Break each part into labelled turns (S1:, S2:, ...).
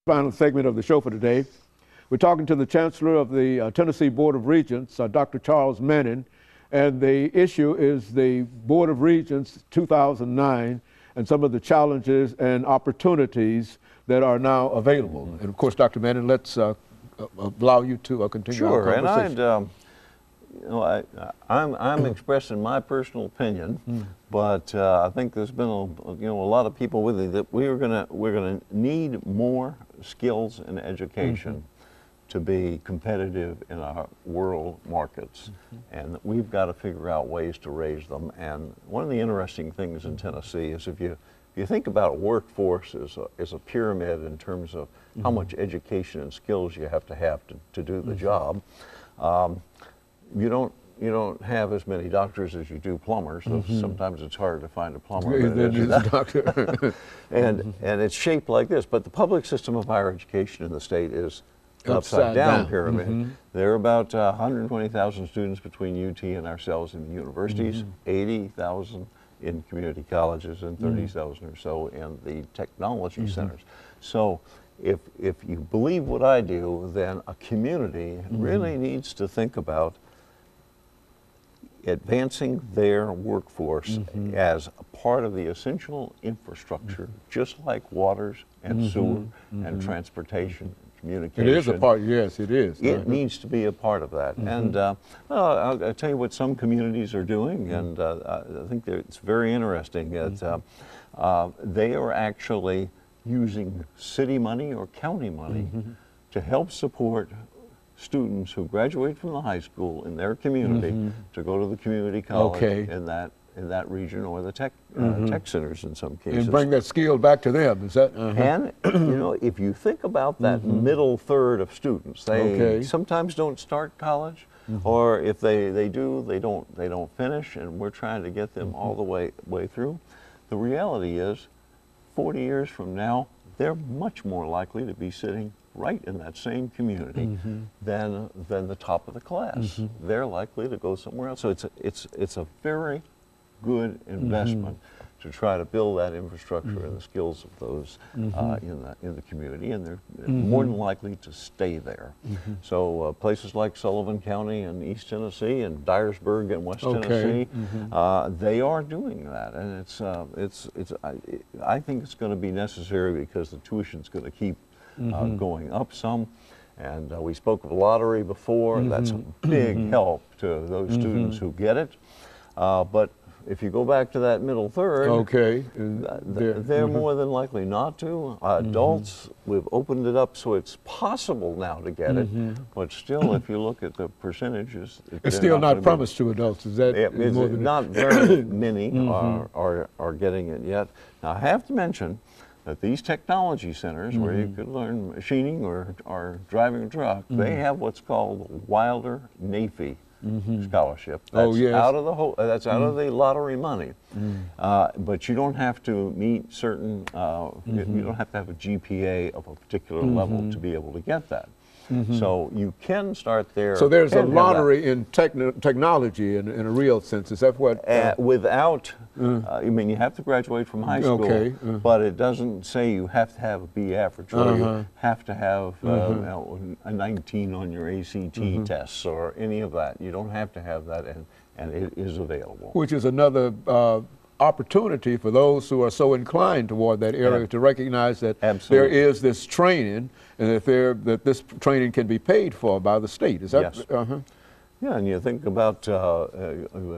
S1: final segment of the show for today. We're talking to the Chancellor of the Tennessee Board of Regents, Dr. Charles Manning, and the issue is the Board of Regents 2009 and some of the challenges and opportunities that are now available. And of course, Dr. Manning, let's allow you to continue our conversation.
S2: Sure, and I'm expressing my personal opinion, but I think there's been a lot of people with it that we're gonna need more skills and education to be competitive in our world markets, and we've got to figure out ways to raise them. And one of the interesting things in Tennessee is if you think about a workforce as a pyramid in terms of how much education and skills you have to do the job. You don't have as many doctors as you do plumbers, so sometimes it's harder to find a plumber than it is a doctor. and it's shaped like this, but the public system of higher education in the state is upside down pyramid. There are about 120,000 students between UT and ourselves in the universities, 80,000 in community colleges, and 30,000 or so in the technology centers. So if you believe what I do, then a community really needs to think about advancing their workforce as a part of the essential infrastructure, just like waters and sewer and transportation, communication.
S1: It is a part, yes, it is.
S2: It needs to be a part of that. And I'll tell you what some communities are doing, and I think it's very interesting that they are actually using city money or county money to help support students who graduate from the high school in their community to go to the community college in that region, or the tech centers in some cases.
S1: And bring that skill back to them, is that?
S2: And if you think about that middle third of students, they sometimes don't start college, or if they do, they don't finish, and we're trying to get them all the way through. The reality is, 40 years from now, they're much more likely to be sitting right in that same community than the top of the class. They're likely to go somewhere else. So it's a very good investment to try to build that infrastructure and the skills of those in the community, and they're more than likely to stay there. So places like Sullivan County and East Tennessee and Dyersburg and West Tennessee, they are doing that, and I think it's going to be necessary because the tuition's going to keep going up some. And we spoke of lottery before. That's a big help to those students who get it. But if you go back to that middle third, they're more than likely not to. Adults, we've opened it up so it's possible now to get it, but still, if you look at the percentages,
S1: it's still not promised to adults. Is that more than
S2: not very many are getting it yet. Now, I have to mention that these technology centers, where you could learn machining or driving a truck, they have what's called Wilder NAFE scholarship. That's out of the that's out of the lottery money, but you don't have to meet certain. You don't have to have a GPA of a particular level to be able to get that. So you can start there.
S1: So there's a lottery in technology in a real sense. Is that what?
S2: Without, I mean, you have to graduate from high school, but it doesn't say you have to have a B average, or you have to have a 19 on your ACT tests or any of that. You don't have to have that, and it is available.
S1: Which is another opportunity for those who are so inclined toward that area to recognize that there is this training, and that this training can be paid for by the state. Is that?
S2: Yes. Yeah, and you think about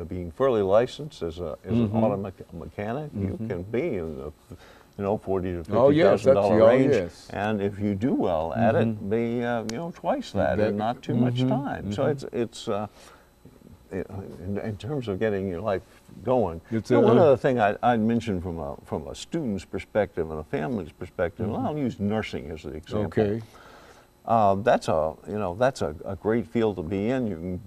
S2: being fully licensed as an auto mechanic. You can be in the $40,000 to $50,000 range, and if you do well at it, be twice that in not too much time. So it's in terms of getting your life going. One other thing I'd mention from a student's perspective and a family's perspective, and I'll use nursing as the example. That's a great field to be in. You can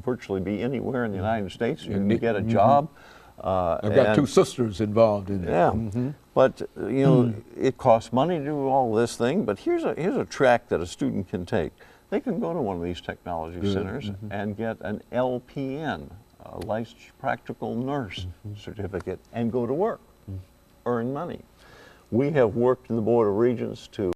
S2: virtually be anywhere in the United States. You can get a job.
S1: I've got two sisters involved in it.
S2: Yeah, but it costs money to do all this thing. But here's a track that a student can take. They can go to one of these technology centers and get an LPN, a licensed practical nurse certificate, and go to work, earn money. We have worked in the Board of Regents to